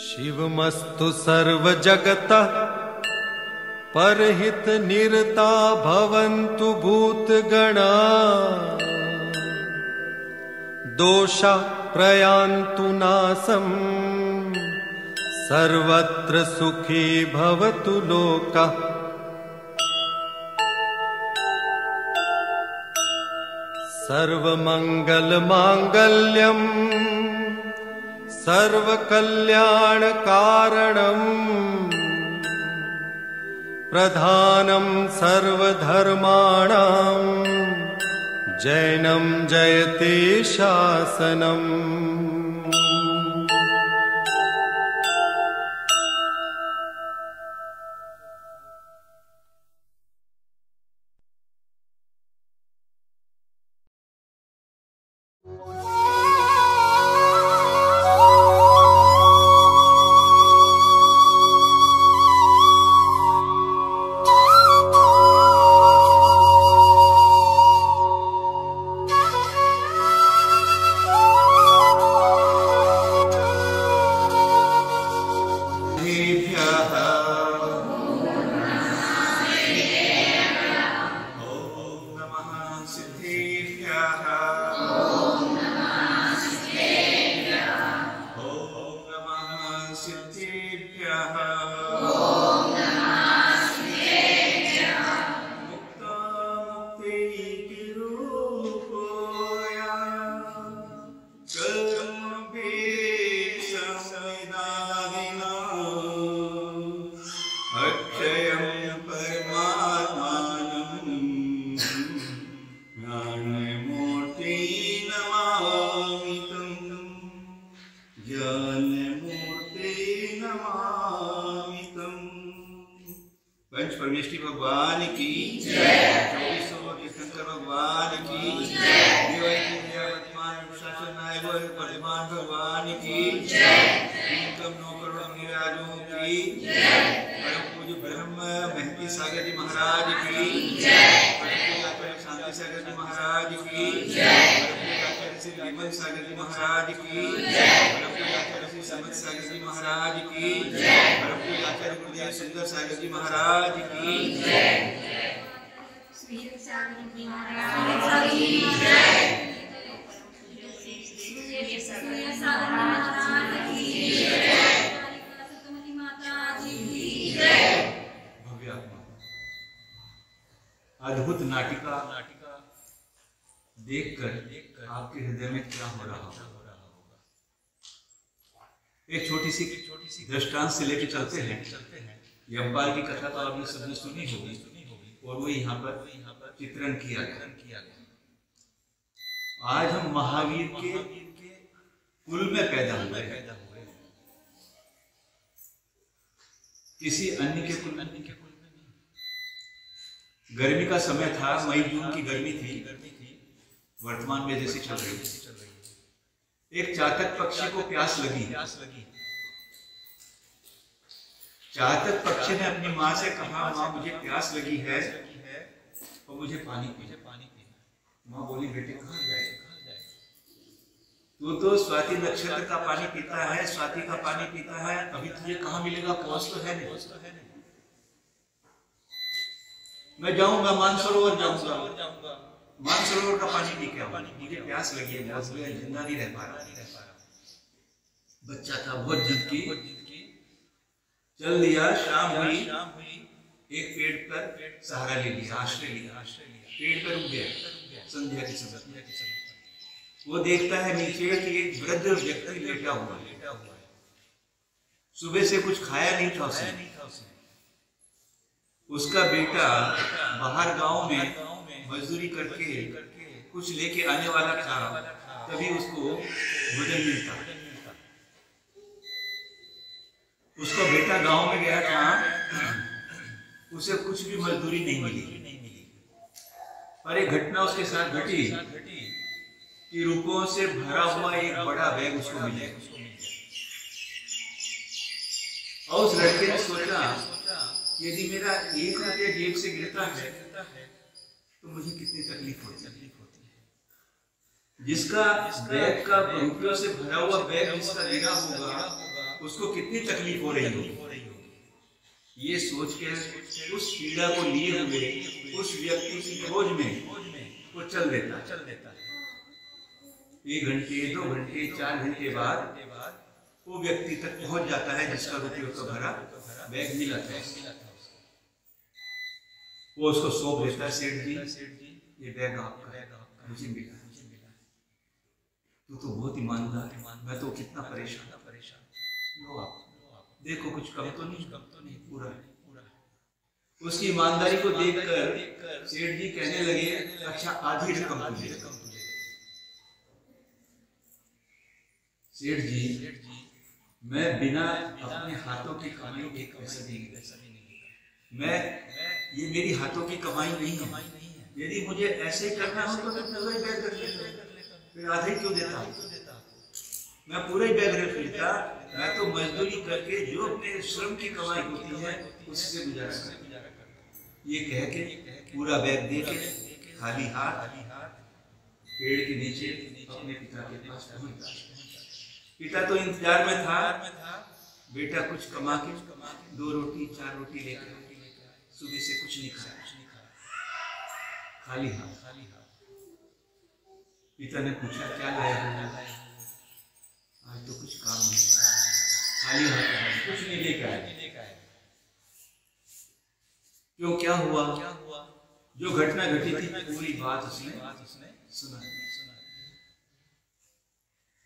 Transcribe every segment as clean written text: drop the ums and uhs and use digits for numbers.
शिवमस्तु सर्वजगतः परहित निरता भवन्तु भूतगणा दोषा प्रयान्तु नासम् सर्वत्र सुखी भवतु लोकः। सर्वमंगलमांगल्यं सर्वकल्याणकारणं प्रधानं सर्वधर्माणां जैनं जयते शासनम्। पंच परमेश्वरी भगवान की जय। 24 तीर्थंकर भगवान की जय। वर्तमान भगवान की जय। नौ करोड़ गिरिराजों की जय। परम पूज्य ब्रह्म महती सागर जी महाराज की जय। शांति सागर जी महाराज की जय। श्री विमल सागर जी महाराज की जय। श्री समत सागर जी महाराज की जय। आचार्य गुरुदेव सुंदर सागर जी महाराज की जय। श्री सागर जी महाराज की जय। अद्भुत नाटिका देखकर आपके हृदय में क्या हो रहा होगा। एक छोटी सी दृष्टांत से लेकर चलते हैं। यमपाल की कथा तो आपने सबने सुनी होगी और वो यहाँ पर चित्रण किया गया। आज हम महावीर के कुल में पैदा हुए, किसी अन्य के कुल में नहीं। गर्मी का समय था, मई जून की गर्मी थी, वर्तमान में जैसे चल रही है। एक चातक पक्षी को प्यास लगी। चातक पक्षी ने अपनी माँ से कहा, माँ मुझे प्यास लगी है और मुझे पानी पीना। माँ बोली, बेटे कहाँ जाए? तू तो स्वाति नक्षत्र का पानी पीता है, स्वाति का पानी पीता है, अभी तुझे कहाँ मिलेगा? पहुंच तो है नहीं। मैं जाऊंगा मानसरोवर, जाऊंगा मानसरोवर का पानी पी के आऊंगा, मुझे प्यास लगी है, जिंदा नहीं रह पा रहा। बच्चा था, बहुत जिद की, चल दिया। शाम हुई, एक पेड़ पर सहारा ले लिया, आश्रय लिया, पेड़ पर रुक गया। संध्या के समय वो देखता है नीचे कि एक वृद्ध व्यक्ति लेटा हुआ है। सुबह से कुछ खाया नहीं था उसने। उसका बेटा बाहर गांव में मजदूरी करके कुछ लेके आने वाला था, तभी उसको भोजन मिलता। उसका बेटा गांव में गया था, उसे कुछ भी मजदूरी नहीं मिली। और एक घटना उसके साथ घटी कि रुपयों से भरा हुआ एक बड़ा बैग उसको मिला। और उस लड़के ने सोचा, यदि मेरा 1 रुपया जेब से गिरता है तो मुझे कितनी तकलीफ होती है। जिसका बैग का रुपयों से भरा हुआ बैग जिसका गिरा होगा, उसको कितनी तकलीफ हो रही होगी। ये सोच के उस पीड़ा को लिए हुए उस व्यक्ति की खोज में वो चल देता है। 1 घंटे 2 घंटे 4 घंटे बाद वो व्यक्ति तक पहुंच जाता है जिसका रुपयों का भरा बैग मिला था। वो उसको सौंप देता है, सेठ जी ये बैग आपका है, मुझे मिला। तू तो बहुत ईमानदार है, मैं तो कितना परेशान लो आप देखो, कुछ कम तो नहीं, पूरा है। उसकी ईमानदारी को देखकर सेठ जी कहने लगे, अच्छा आधी रकम तुझे। सेठ जी मैं बिना अपने हाथों की कमाई के पैसे नहीं मैं ये मेरी हाथों की कमाई नहीं है। यदि मुझे ऐसे करना हो तो मैं पूरा ही बैग रख लेता, फिर आधे क्यों देता? मैं पूरा ही बैग रख लेता। मैं तो मजदूरी करके जो अपने श्रम की कमाई होती है उससे गुजारा करता। ये कह के पूरा बैग दे के खाली हाथ पेड़ के नीचे अपने पिता के पास पहुंचा। पिता तो इंतजार में था, बेटा कुछ कमा के 2 रोटी 4 रोटी लेकर सुबह से कुछ नहीं खाया, खाली हाथ। पिता ने पूछा क्या लाया हो? आज तो कुछ काम नहीं, खाली हाथ, कुछ नहीं लेकर आया। क्यों, क्या हुआ? जो घटना घटी थी पूरी बात उसने सुना।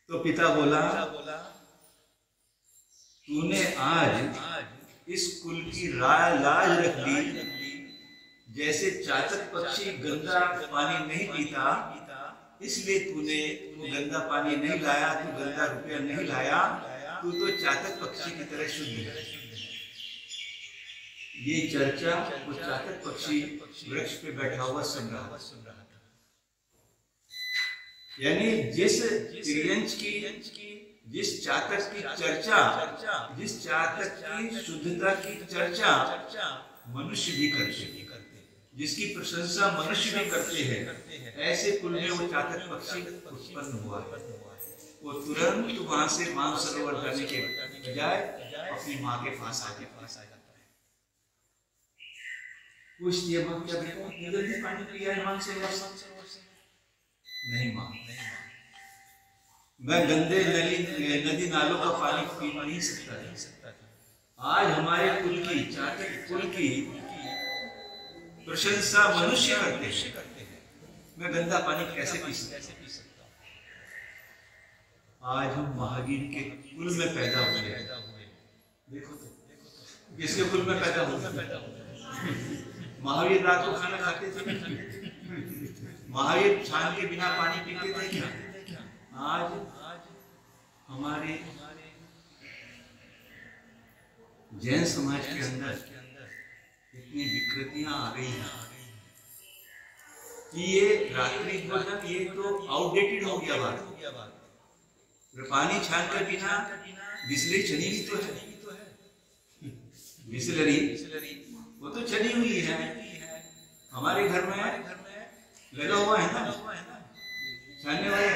तो पिता बोला, तूने आज इस कुल की लाज रख ली। जैसे चातक पक्षी गंदा पानी नहीं पीता, इसलिए तूने वो गंदा पानी नहीं लाया, तू गंदा रुपया नहीं लाया, तू तो चातक पक्षी की तरह शुद्ध है। ये चर्चा वो चातक पक्षी वृक्ष पे बैठा हुआ सुन रहा था। यानी जिस त्रियंच की, जिस चातक की चर्चा, जिस चातक की शुद्धता की चर्चा मनुष्य भी करते, जिसकी प्रशंसा मनुष्य भी करते हैं, ऐसे कुल में वो चातक पक्षी उत्पन्न हुआ है। वो तुरंत वहां से मानसरोवर जाने के बजाय अपनी माँ के पास आ जाता है। पूछती है, माँ क्या बेटा पानी पिया है मानसरोवर से? नहीं माँ, मैं गंदे नदी नालों का पानी पी नहीं सकता। आज हमारे कुल की, चातक कुल की प्रशंसा मनुष्य करते हैं, मैं गंदा पानी कैसे पी सकता? आज हम महावीर के कुल में पैदा हुए। देखो तो किसके कुल में पैदा हुए? महावीर रात को खाना खाते थे, महावीर छान के बिना पानी पीते थे क्या? आज हमारे जैन समाज के अंदर इतनी विकृतियां आ गई हैं कि ये रात्रि भोजन ये तो आउटडेटेड हो गया बात। पानी छान कर बिना बिस्लरी चनी भी तो है, बिस्लरी वो तो चनी हुई है। हमारे घर में लगा हुआ है ना छानने वाला,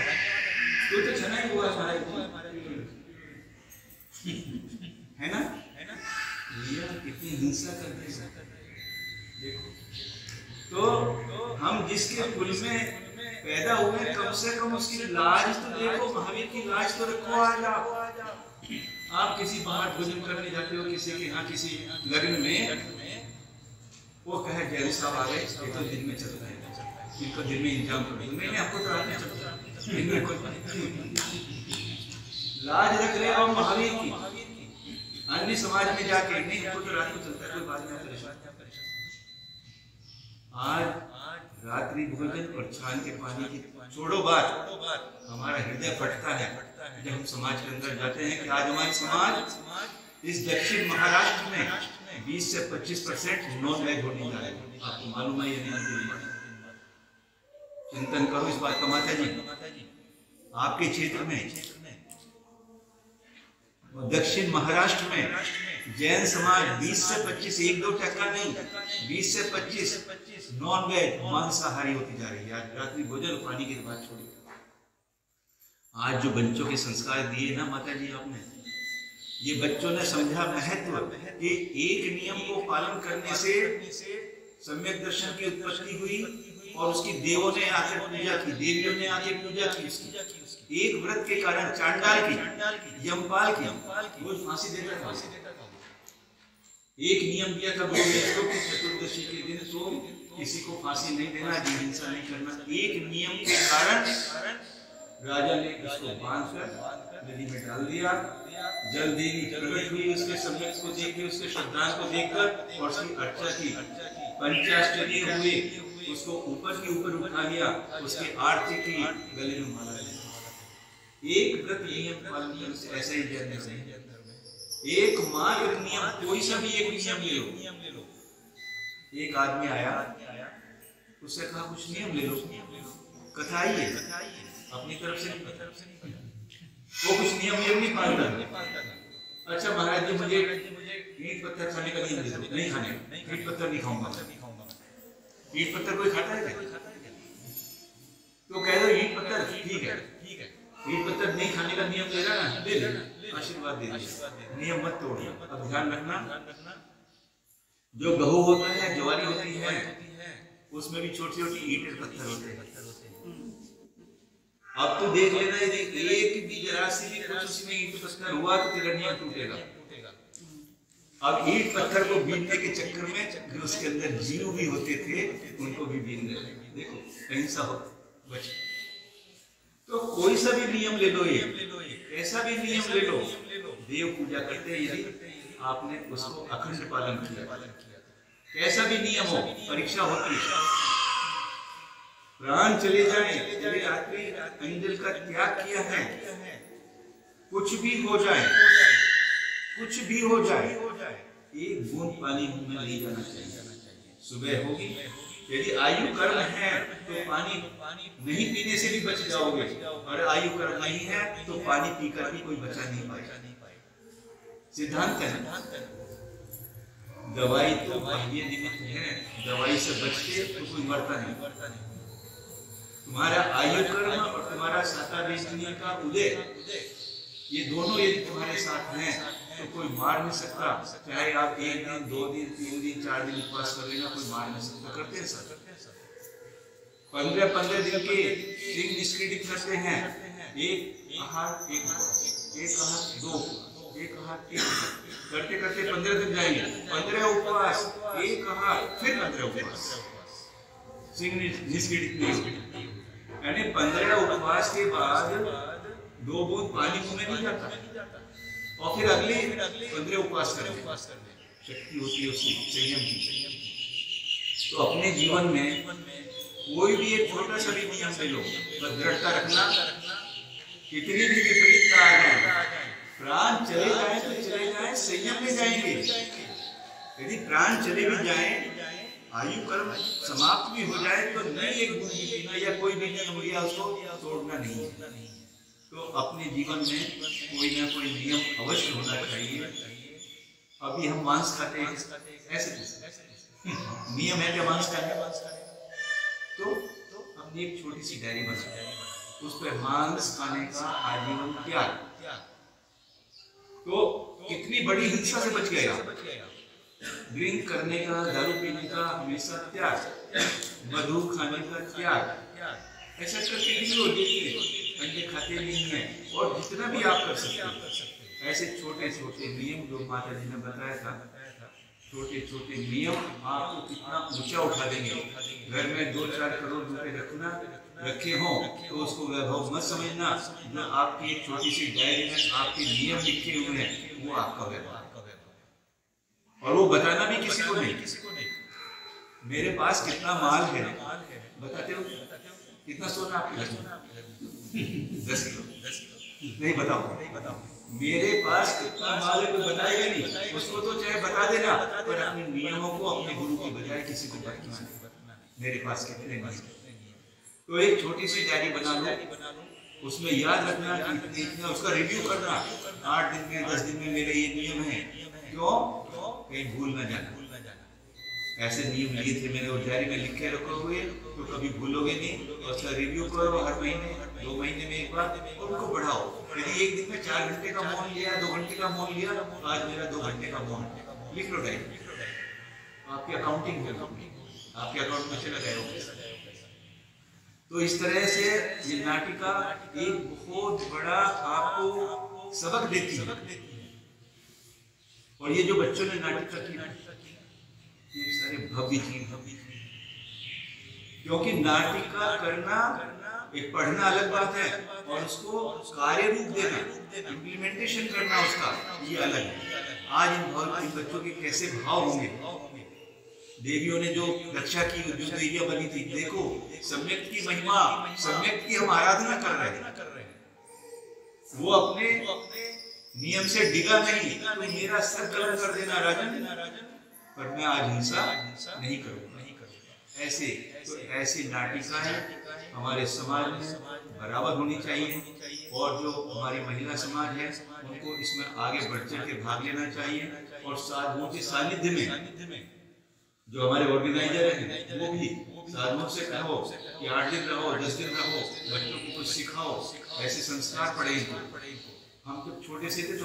तो छना ही हुआ है ना। ये कितनी हिंसा करते हैं देखो। तो हम जिसके कुल में पैदा हुए, कम से कम उसकी लाज तो देखो, महावीर की लाज तो रखो। आज आप किसी बाहर भोजन करने जाते हो, किसी के यहाँ किसी लग्न में, वो कहे जैन साहब आ गए, ये तो दिन में चलता है, इनको दिन में इंतजाम करो। मैंने आपको तो रात में चलता लाज रख रहे हो महावीर की। अन्य समाज में जाके नहीं, हमको तो रात को चलता है, कोई बात नहीं, परेशान। आज रात्रि भोजन और छान के पानी की छोड़ो बात, हमारा हृदय फटता है जब हम समाज के अंदर जाते हैं कि आज हमारे समाज इस दक्षिण महाराष्ट्र में 20 से 25% नॉन वेज होने जा रहे हैं। आपको मालूम है या नहीं? चिंतन करो इस बात का माता जी। आपके क्षेत्र में दक्षिण महाराष्ट्र में जैन समाज 20 से 25, 1-2% नहीं, 20 से 25 नॉन वेज मांसाहारी होती जा रही है। आज रात्रि भोजन और पानी की बात छोड़िए, आज जो बच्चों के संस्कार दिए ना माता जी आपने, ये बच्चों ने समझा महत्व कि एक नियम को पालन करने से सम्यक दर्शन की उत्पत्ति हुई और उसकी देवों ने आकर पूजा की, देवियों ने आकर पूजा की उसकी। एक व्रत के कारण चांडाल की, यमपाल की रोज फांसी देता था। एक नियम दिया था गुरु ने इसको कि चतुर्दशी के दिन तो किसी को फांसी नहीं देना, जीव हिंसा नहीं करना। एक नियम के कारण राजा ने उसको बांधकर नदी में डाल दिया। जल देवी प्रकट हुई, उसके सम्यक को देख के, उसके श्रद्धा को देखकर और उसकी अर्चा की। पंचाश्चर्य हुए, उसको ऊपर के ऊपर उठा लिया, उसके आरती की, गले में माला लिया। एक व्रत नियम पालन करने से ऐसा ही जन्म है। एक मात्र नियम, कोई सा भी एक नियम ले लो। एक आदमी आया, उससे कहा कुछ नियम ले लो, कथा आई है, अपनी तरफ से नहीं, वो कुछ नियम नहीं पालता। अच्छा महाराज जी मुझे ईंट पत्थर खाने का नियम दे दो। नहीं खाने, ईंट पत्थर नहीं खाऊंगा। ईंट पत्थर कोई खाता है क्या? तो कह दो ईंट पत्थर ठीक है, ईंट पत्थर नहीं खाने का नियम ले रहा ना, दे दे, आशीर्वाद दे दे, नियम मत तोड़िए। अब ध्यान रखना, जो गहू होता है, ज्वारी होती है, उसमें भी छोटी छोटी ईंट पत्थर होते हैं। अब तो देख लेना, एक भी जरा सी भी कुछ उसमें ईंट पत्थर हुआ तो तेरा नियम टूटेगा। अब ईंट पत्थर को बीनने के चक्कर में जो उसके अंदर जीव भी होते थे उनको भी बीन गए। देखो अहिंसा हो बच। तो कोई सा भी नियम ले लो, ऐसा भी नियम ले लो। देव पूजा करते हैं यदि आपने उसको अखंड पालन किया, कैसा भी नियम हो, परीक्षा होती है, प्राण चले जाए, यदि आदमी अंजल का त्याग किया है, कुछ भी हो जाए, कुछ भी हो जाए, एक बूंद पानी मुंह में नहीं जाना चाहिए। सुबह होगी, यदि आयु कर्म है तो पानी नहीं पीने से भी बच जाओगे, और आयु कर्म नहीं है तो पानी पीकर भी कोई बचा नहीं पाएगा। सिद्धांत है, दवाई तो बाह्य निमित्त है, दवाई से बचते तो कोई मरता नहीं। तुम्हारा आयु कर्म और तुम्हारा साकार दुनिया का उदय, ये दोनों यदि तुम्हारे साथ हैं तो कोई मार नहीं सकता। चाहे आप 1 दिन 2 दिन 3 दिन 4 दिन उपवास कर लेना, कोई मार नहीं सकता। करते हैं सर, 15 दिन के सिंह निष्क्रिय करते हैं, एक आहार, एक आहार 2, एक आहार 3, करते करते 15 दिन जाएंगे, 15 उपवास, एक आहार, फिर 15 उपवास, सिंह निष्क्रिय। यानी 15 उपवास के बाद 2 बूंद पानी मुंह में नहीं जाता, और फिर अगले 15 उपवास करते। शक्ति होती है उसकी, संयम की। तो अपने जीवन में कोई भी एक छोटा सा भी नियम ले लो, बस दृढ़ता रखना। कितनी भी विपरीतता आ जाए, प्राण चले जाए तो चले जाए, संयम में जाएंगे। यदि प्राण चले भी जाए, आयु कर्म समाप्त भी हो जाए, तो नहीं एक बूंद भी पीना या कोई भी नियम लिया उसको तोड़ना नहीं है। तो अपने जीवन में कोई ना कोई नियम अवश्य होना चाहिए। अभी हम मांस खाते हैं, ऐसे नियम है क्या मांस खाने? तो हमने एक छोटी सी डायरी बनाई, उस पर मांस खाने का आजीवन त्याग। तो कितनी बड़ी हिंसा से बच गया। ड्रिंक करने का, दारू पीने का हमेशा त्याग, मधु खाने का त्याग। ऐसा करके भी देखिए अंडे खाते नहीं है, और जितना भी आप कर सकते हैं ऐसे छोटे छोटे नियम जो माता जी ने बताया था, छोटे छोटे नियम आपको कितना ऊंचा उठा देंगे। घर में 2-4 करोड़ रुपए रखे हों तो उसको वैभव मत समझना। जो आपकी एक छोटी सी डायरी में आपके नियम लिखे हुए हैं वो आपका वैभव, और वो बताना भी किसी को नहीं। मेरे पास कितना माल है बताते हो? कितना सोना आपके घर में? 10 किलो। नहीं बताओ। मेरे पास कितना माल है कोई बताएगा नहीं, उसको तो चाहे बता देना, पर अपने नियमों को अपने गुरु की बजाय किसी को बताना नहीं। मेरे पास कितने नियम। तो एक छोटी सी डायरी बना लो, उसमें याद रखना कि इतना, उसका रिव्यू करना, 8 दिन में 10 दिन में मेरे ये नियम है। क्यों? कहीं भूल ना जाना। ऐसे नियम लिए थे मैंने, और डायरी में लिख के रखे हुए, तो कभी भूलोगे नहीं। और उसका रिव्यू करो हर महीने, 2 महीने में एक बार, और उनको बढ़ाओ। यदि एक दिन में 4 घंटे का मौन लिया, 2 घंटे का मौन लिया, तो आज मेरा 2 घंटे का मौन, लिख लो डायरी, आपकी अकाउंटिंग होगी, आपके अकाउंट में चला जाएगा। तो इस तरह से ये नाटिका एक बहुत बड़ा आपको सबक देती है। और ये जो बच्चों ने नाटिका की, ये सारे भव्य चीज, क्योंकि नाटिका करना एक पढ़ना अलग बात है, और उसको कार्य रूप देना, इम्प्लीमेंटेशन करना उसका, ये अलग है। आज इन बच्चों के कैसे भाव होंगे। देवियों ने जो रक्षा की, जो देवियां बनी थी, देखो सम्यक की महिमा, सम्यक की हम आराधना कर रहे हैं। वो अपने नियम से डिगा नहीं, तो मेरा सर कलम कर देना राजन, पर मैं आज हिंसा नहीं करूंगा। ऐसे तो ऐसी नाटिकाएं हमारे समाज में बराबर होनी चाहिए, और जो हमारी महिला समाज है उनको इसमें आगे बढ़ चढ़ के भाग लेना चाहिए। और साधुओं के सानिध्य में जो हमारे ऑर्गेनाइजर हैं, वो भी साधुओं से कहो कि 8 दिन रहो, 10 दिन रहो, बच्चों को कुछ सिखाओ, ऐसे संस्कार पढ़े इनको। हम जब छोटे से थे तो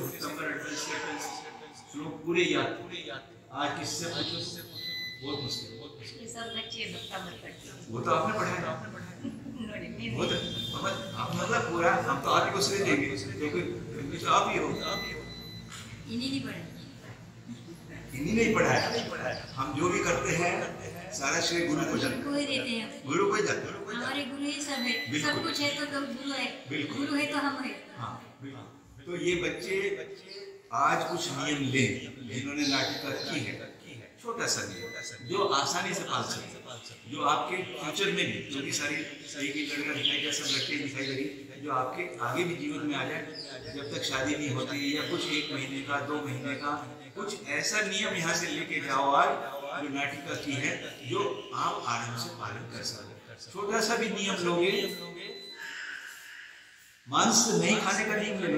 श्लोक पूरे याद, आज किससे पूछो बहुत मुश्किल। वो तो आपने पढ़ाया, वो तो आप मतलब पूरा, हम तो आप ही को श्रेय देंगे, क्योंकि आप ही हो। इन्हीं नहीं पढ़ाया। हम जो भी करते हैं सारा श्रेय गुरु को जाता है, गुरु को जाता है। हमारे गुरु ही सब है, सब कुछ है तो गुरु है, गुरु है तो हम है। हाँ, तो ये बच्चे आज कुछ नियम ले, जिन्होंने नाटिका की है, छोटा सा नियम जो आसानी से पाल सकते, जो आपके फ्यूचर में भी, क्योंकि सारी एक ही लड़का दिखाई गया, सब लड़के दिखाई गई, जो आपके आगे भी जीवन में आ जाए। जब तक शादी नहीं होती, या कुछ 1 महीने का, 2 महीने का, कुछ ऐसा नियम यहाँ से लेके जाओ आज, जो नाटिका की है, जो आप आराम से पालन कर सकते। छोटा सा भी नियम लोगे, मांस नहीं खाने का नियम ले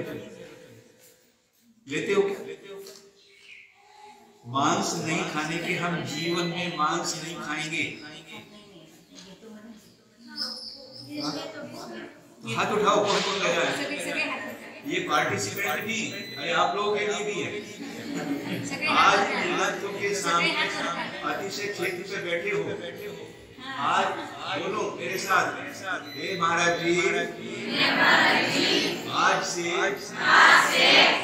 लेते हो क्या? मांस नहीं खाने के, हम जीवन में मांस नहीं खाएंगे। हाथ उठाओ, कौन कौन लगा है? ये पार्टिसिपेंट भी, अरे आप लोगों के लिए भी है। आज मिलतों के सामने अतिशय क्षेत्र पे बैठे हो, आज बोलो मेरे साथ, हे महाराज जी, आज से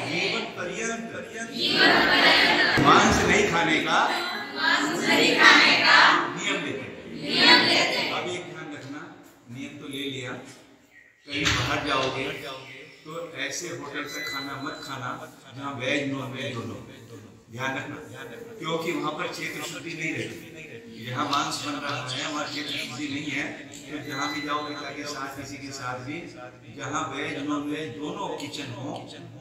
जीवन पर्यंत मांस नहीं खाने का नियम लेते। अब एक ध्यान रखना, नियम तो ले लिया, कहीं बाहर जाओगे तो ऐसे होटल से खाना मत खाना जहाँ वेज नॉन वेज दोनों, ध्यान रखना, क्योंकि वहाँ पर क्षेत्र शुद्धि नहीं रहती। जहाँ मांस बन रहा है वहाँ क्षेत्र शुद्धि नहीं है, तो जहाँ भी जाओ पिता के साथ, किसी के साथ भी, जहाँ वेज नॉन वेज दोनों किचन हो,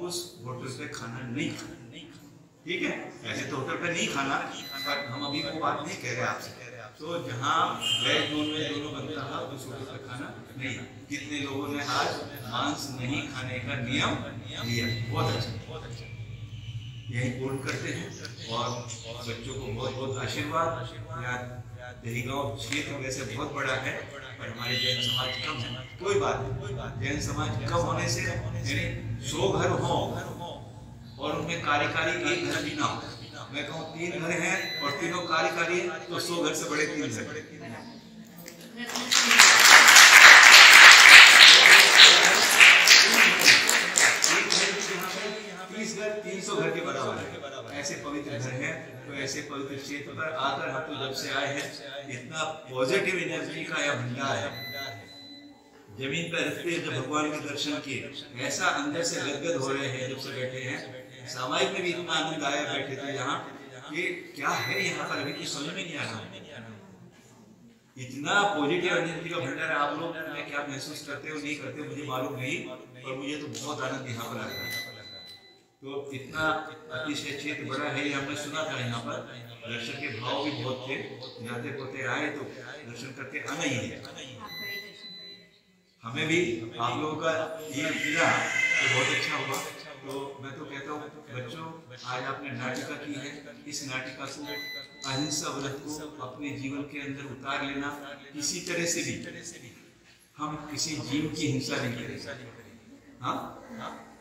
उस होटल पे खाना नहीं खाना, ठीक है? ऐसे तो होटल पे नहीं खाना, पर हम अभी वो बात नहीं कह रहे आपसे। तो जहाँ वेज नॉन वेज दोनों बनता है, उस होटल पे खाना नहीं। कितने लोगों ने आज मांस नहीं खाने का नियम लिया, बहुत अच्छा, यही पूर्ण करते हैं। और बच्चों को बहुत बहुत आशीर्वाद। दहीगांव क्षेत्र वैसे बहुत बड़ा है, पर हमारे जैन समाज कम है, कोई बात नहीं। जैन समाज कम होने से यानी 100 घर हो और उनमें कार्यकारी एक घर भी ना हो, मैं कहूँ 3 घर हैं और तीनों कार्यकारी, तो 100 घर से बड़े 3 घर। 300 घर के बराबर है, ऐसे पवित्र घर हैं। तो ऐसे पवित्र क्षेत्र पर आकर हम तो जब से आए हैं, इतना पॉजिटिव एनर्जी का यह भंडार है। जमीन पर रखते जब भगवान के दर्शन किए, ऐसा अंदर से गदगद हो रहे हैं जब से बैठे हैं। सामाजिक में भी इतना आनंद आया, बैठे थे यहाँ, ये क्या है यहाँ पर अभी कुछ समझ में नहीं आ रहा। इतना पॉजिटिव एनर्जी का भंडार है। आप लोग क्या महसूस करते हो नहीं करते मुझे मालूम नहीं, और मुझे तो बहुत आनंद यहाँ पर आता है। तो इतना अतिशय क्षेत्र बड़ा है, हमने सुना था। यहाँ पर दर्शन के भाव भी बहुत थे, जाते पोते आए तो दर्शन करके आना ही है। हमें भी आप लोगों का ये मिला तो बहुत अच्छा हुआ। तो मैं तो कहता हूँ बच्चों, आज आपने नाटिका की है, इस नाटिका को, अहिंसा व्रत को अपने जीवन के अंदर उतार लेना। किसी तरह से भी हम किसी जीव की हिंसा नहीं करेंगे। हाँ,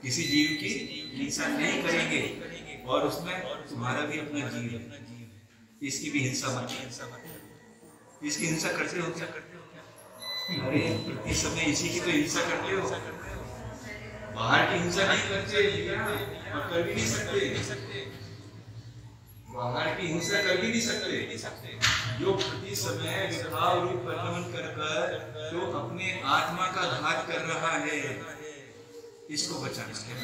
किसी जीव की हिंसा नहीं करेंगे, और उसमें तुम्हारा भी अपना जीव है, इसकी भी हिंसा मत। इसकी हिंसा करते हो क्या? अरे इस समय इसी की तो हिंसा करते हो, बाहर की हिंसा नहीं करते और कर भी नहीं सकते। बाहर की हिंसा कर भी नहीं सकते। जो प्रति समय विभाव रूप परिणमन कर जो अपने आत्मा का घात कर रहा है, इसको बचाना है।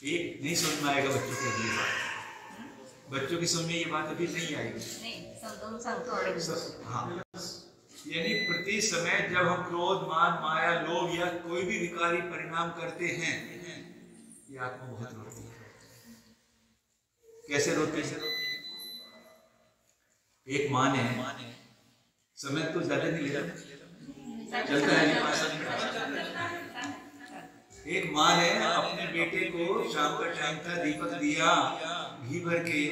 एक नहीं समझ में आएगा बच्चों के लिए, बच्चों की समझ में ये बात अभी नहीं आएगी। हाँ, यानी प्रति समय जब हम क्रोध, मान, माया, लोभ या कोई भी विकारी परिणाम करते हैं, ये आत्मा बहुत रोती है। कैसे रोती है? एक माँ ने, समय तो ज्यादा नहीं लेता, चलता है। एक माँ ने अपने बेटे को, शाम का टाइम था, दीपक दिया घी भर के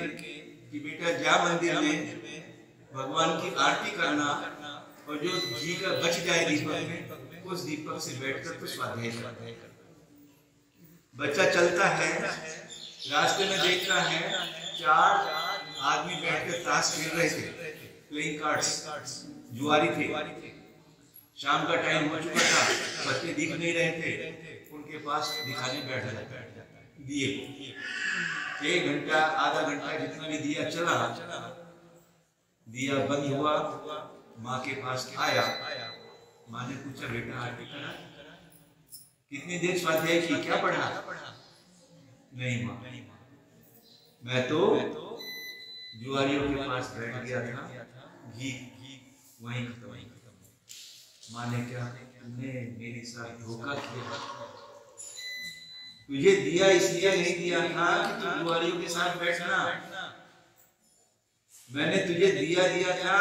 कि बेटा जा मंदिर में भगवान की आरती करना, और जो घी का बच जाए दीपक में, उस दीपक से बैठकर तो स्वाध्याय कर। बच्चा चलता है, रास्ते में देखता है 4 आदमी बैठकर ताश खेल रहे थे, प्लेइंग कार्ड्स, जुआरी थे। शाम का टाइम हो चुका था, बच्चे दिख नहीं रहे थे, उनके पास दिखाने बैठ जाता दिए को। 1 घंटा, आधा घंटा, जितना भी दिया चला, दिया बंद हुआ, माँ के पास आया। माँ ने पूछा, बेटा आरती करा? कितनी देर स्वाध्याय की, क्या पढ़ा? नहीं माँ, मैं तो जुआरियों के पास बैठ गया था, घी वहीं खत्म। माँ ने क्या, तुमने मेरे साथ धोखा किया। तुझे दिया इसलिए नहीं दिया था कि तू जुआरियों के साथ बैठना। मैंने तुझे दिया था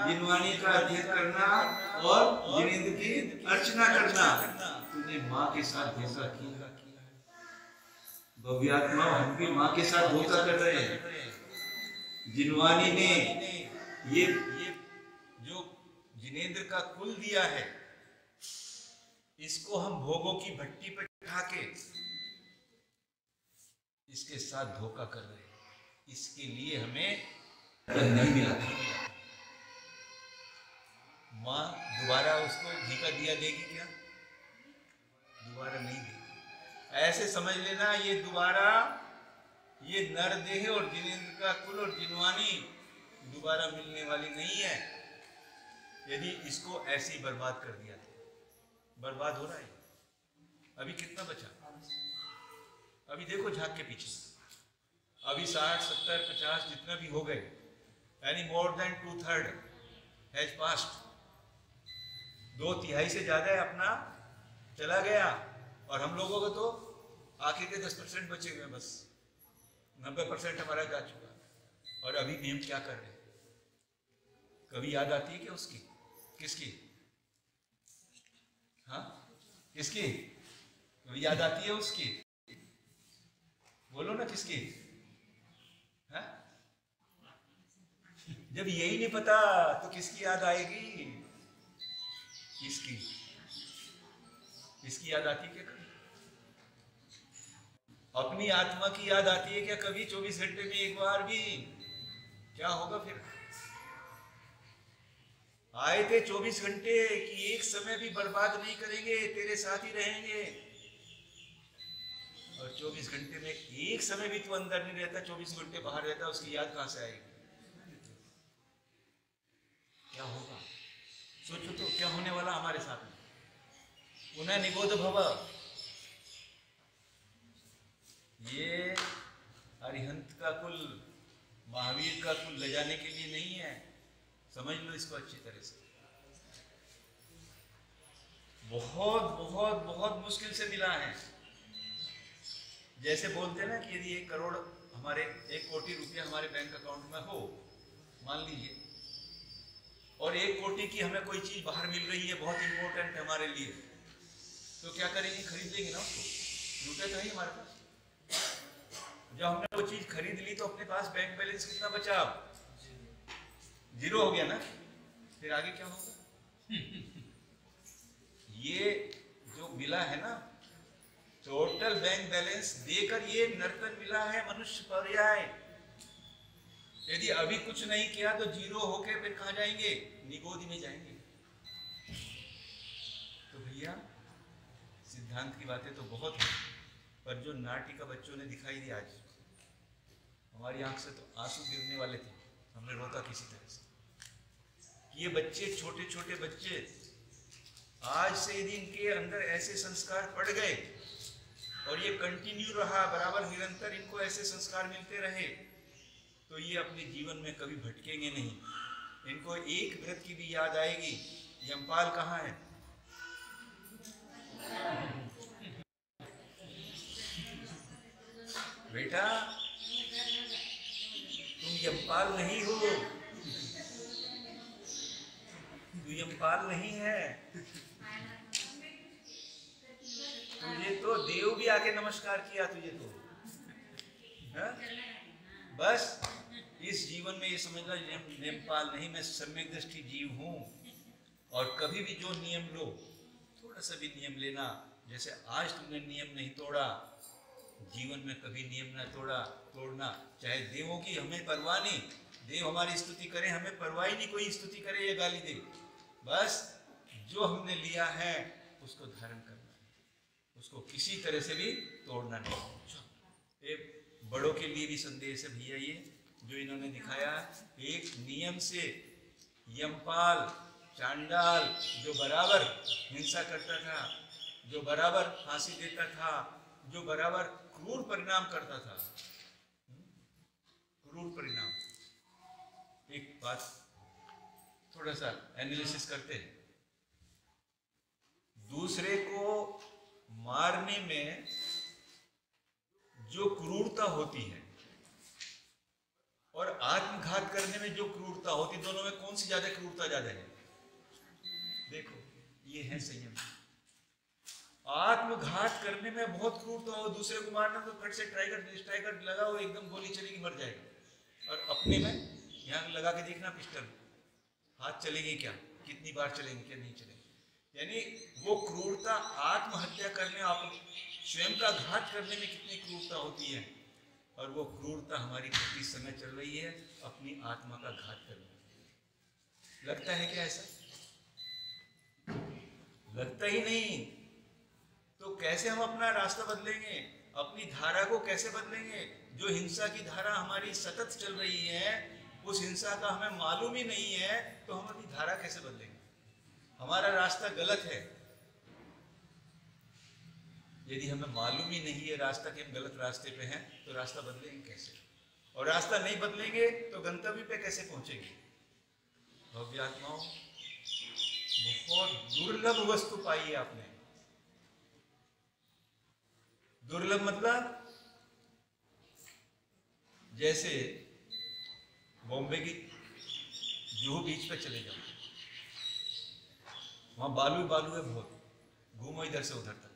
जिनवानी का अध्ययन करना और जिनेंद्र की अर्चना करना। तूने माँ के साथ धोखा किया। भव्यात्मा, हम भी माँ के साथ धोखा कर रहे हैं। जिनवानी ने ये जो जिनेंद्र का कुल दिया है, इसको हम भोगों की भट्टी पर उठा के इसके साथ धोखा कर रहे हैं। इसके लिए हमें नहीं मिला। माँ दोबारा उसको घी का दिया देगी क्या? दोबारा नहीं देगी। ऐसे समझ लेना, ये दोबारा, ये नर देह और जिनेंद्र का कुल और जिनवानी दोबारा मिलने वाली नहीं है, यदि इसको ऐसे ही बर्बाद कर दिया था। बर्बाद हो रहा है। अभी कितना बचा? अभी देखो झांक के पीछे, अभी 60, 70, 50 जितना भी हो गए, यानी मोर देन 2/3 हैज पास्ट। 2/3 से ज्यादा है अपना चला गया, और हम लोगों को तो आखिर के 10% बचे हुए, बस 90% हमारा जा चुका। और अभी भी हम क्या कर रहे हैं? कभी याद आती है क्या उसकी? किसकी? हाँ, किसकी? कभी याद आती है उसकी? बोलो ना, किसकी? हाँ? जब यही नहीं पता तो किसकी याद आएगी? किसकी? किसकी याद आती है क्या कभी? अपनी आत्मा की याद आती है क्या कभी? 24 घंटे में एक बार भी? क्या होगा फिर? आए थे 24 घंटे कि एक समय भी बर्बाद नहीं करेंगे, तेरे साथ ही रहेंगे। और 24 घंटे में एक समय भी तू अंदर नहीं रहता, 24 घंटे बाहर रहता, उसकी याद कहां से आएगी? क्या होगा? सोचो तो, क्या होने वाला हमारे साथ में? पुनः निबोध भव। ये अरिहंत का कुल, महावीर का कुल ले जाने के लिए नहीं है। समझ लो इसको अच्छी तरह से। बहुत बहुत बहुत मुश्किल से मिला है। जैसे बोलते हैं ना कि यदि 1 करोड़ हमारे, 1 कोटि रुपया हमारे बैंक अकाउंट में हो, मान लीजिए, और 1 कोटि की हमें कोई चीज बाहर मिल रही है, बहुत इंपॉर्टेंट है हमारे लिए, तो क्या करेंगे? खरीद लेंगे ना उसको। रुपये तो है हमारे पास, जब हमने वो चीज खरीद ली तो अपने पास बैंक बैलेंस कितना बचा? अब 0 हो गया ना, फिर आगे क्या होगा? ये जो मिला है ना टोटल बैंक बैलेंस देकर, ये नर्तन मिला है मनुष्य पर्याय। यदि अभी कुछ नहीं किया तो 0 होके फिर कहां जाएंगे? निगोदी में जाएंगे। तो भैया सिद्धांत की बातें तो बहुत है, पर जो नाटिका बच्चों ने दिखाई दी आज, हमारी आंख से तो आंसू गिरने वाले थे। हमने रोका किसी तरह से कि ये बच्चे, छोटे छोटे बच्चे, आज से यदि इनके अंदर ऐसे संस्कार पड़ गए और ये कंटिन्यू रहा, बराबर निरंतर इनको ऐसे संस्कार मिलते रहे, तो ये अपने जीवन में कभी भटकेंगे नहीं। इनको एक व्रत की भी याद आएगी, यमपाल कहाँ है? बेटा तुम यमपाल नहीं हो, तू यमपाल नहीं है। तुझे तो देव भी आके नमस्कार किया तुझे तो। हा? बस इस जीवन में ये समझना, यमपाल नहीं, मैं सम्यक दृष्टि जीव हूं। और कभी भी जो नियम लो, थोड़ा सा भी नियम लेना, जैसे आज तुमने नियम नहीं तोड़ा, जीवन में कभी नियम ना तोड़ना। चाहे देवों की हमें परवाह नहीं, देव हमारी स्तुति करें, हमें परवाह ही नहीं, कोई स्तुति करे या गाली दे, बस जो हमने लिया है उसको धारण करना है, उसको किसी तरह से भी तोड़ना नहीं। एक बड़ों के लिए भी संदेश है भैया, ये जो इन्होंने दिखाया, एक नियम से यमपाल चांडाल जो बराबर हिंसा करता था, जो बराबर फांसी देता था, जो बराबर क्रूर परिणाम करता था, क्रूर परिणाम। एक बात थोड़ा सा एनालिसिस करते हैं, दूसरे को मारने में जो क्रूरता होती है और आत्मघात करने में जो क्रूरता होती है, दोनों में कौन सी ज्यादा क्रूरता ज्यादा है? देखो ये है संयम। आत्मघात करने में बहुत क्रूरता हो, दूसरे को मारना तो फट से स्ट्राइकर लगाओ, एकदम गोली चलेगी, मर जाएगा। और अपने में यहाँ लगा के देखना पिस्टल, हाथ चलेंगे क्या, कितनी बार चलेंगे क्या, नहीं चलेंगे। यानी वो क्रूरता आत्महत्या करने, आप स्वयं का घात करने में कितनी क्रूरता होती है, और वो क्रूरता हमारी इस समय चल रही है अपनी आत्मा का घात करने। लगता है क्या ऐसा? लगता ही नहीं। तो कैसे हम अपना रास्ता बदलेंगे, अपनी धारा को कैसे बदलेंगे? जो हिंसा की धारा हमारी सतत चल रही है, उस हिंसा का हमें मालूम ही नहीं है, तो हम अपनी धारा कैसे बदलेंगे? हमारा रास्ता गलत है। यदि हमें मालूम ही नहीं है रास्ता कि हम गलत रास्ते पे हैं, तो रास्ता बदलेंगे कैसे? और रास्ता नहीं बदलेंगे तो गंतव्य पे कैसे पहुंचेंगे? भव्य आत्माओं, बहुत दुर्लभ वस्तु पाई है आपने। दुर्लभ मतलब जैसे बॉम्बे की जुहू बीच पे चले जाओ, वहां बालू बालू है बहुत, घूमो इधर से उधर तक,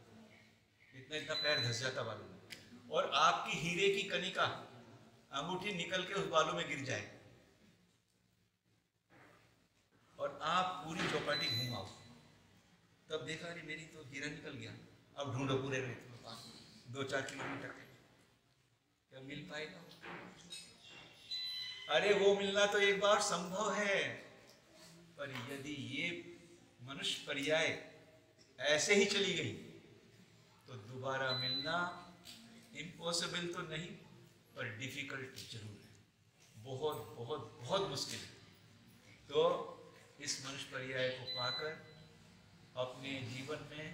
इतना इतना पैर धस जाता बालू में, और आपकी हीरे की कनिका अंगूठी निकल के उस बालू में गिर जाए और आप पूरी चौपाटी घूम आओ, तब देखा अरे मेरी तो हीरा निकल गया, अब ढूंढो पूरे रेत में 2-4 किलोमीटर के, क्या मिल पाएगा? अरे वो मिलना तो एक बार संभव है, पर यदि ये मनुष्य पर्याय ऐसे ही चली गई तो दोबारा मिलना इम्पॉसिबल तो नहीं, पर डिफिकल्ट जरूर है, बहुत बहुत बहुत मुश्किल है। तो इस मनुष्य पर्याय को पाकर अपने जीवन में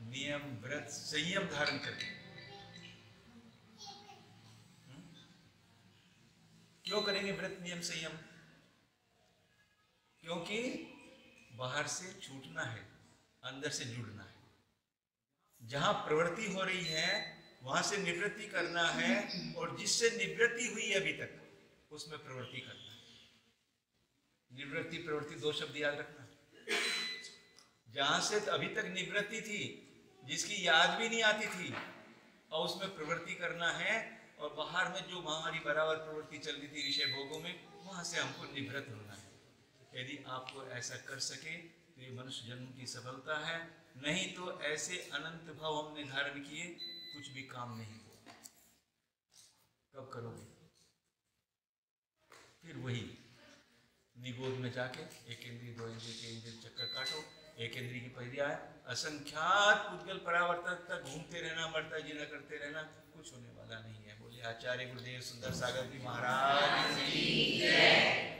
नियम, व्रत, संयम धारण करके, क्यों करेंगे व्रत, नियम, संयम? क्योंकि बाहर से छूटना है, अंदर से जुड़ना है। जहां प्रवृत्ति हो रही है वहां से निवृत्ति करना है, और जिससे निवृत्ति हुई अभी तक उसमें प्रवृत्ति करना है। निवृत्ति प्रवृत्ति 2 शब्द याद रखना। जहां से अभी तक निवृत्ति थी, जिसकी याद भी नहीं आती थी, और उसमें प्रवृत्ति करना है, और बाहर में जो हमारी बराबर प्रवृत्ति चल रही थी विषय भोगों में, वहां से हमको निवृत्त होना है। यदि आपको ऐसा कर सके तो ये मनुष्य जन्म की सफलता है, नहीं तो ऐसे अनंत भाव हमने धारण किए, कुछ भी काम नहीं हो। कब करोगे? फिर वही निगोद में जाके एक इंद्रिय, दो इंद्रिय, तीन इंद्रिय चक्कर काटो, एक इंद्रिय की पर्याय असंख्यात पुद्गल परावर्तन तक घूमते रहना, मरता जीना करते रहना, कुछ होने वाला नहीं है। बोले आचार्य गुरुदेव सुंदर सागर जी महाराज की जय।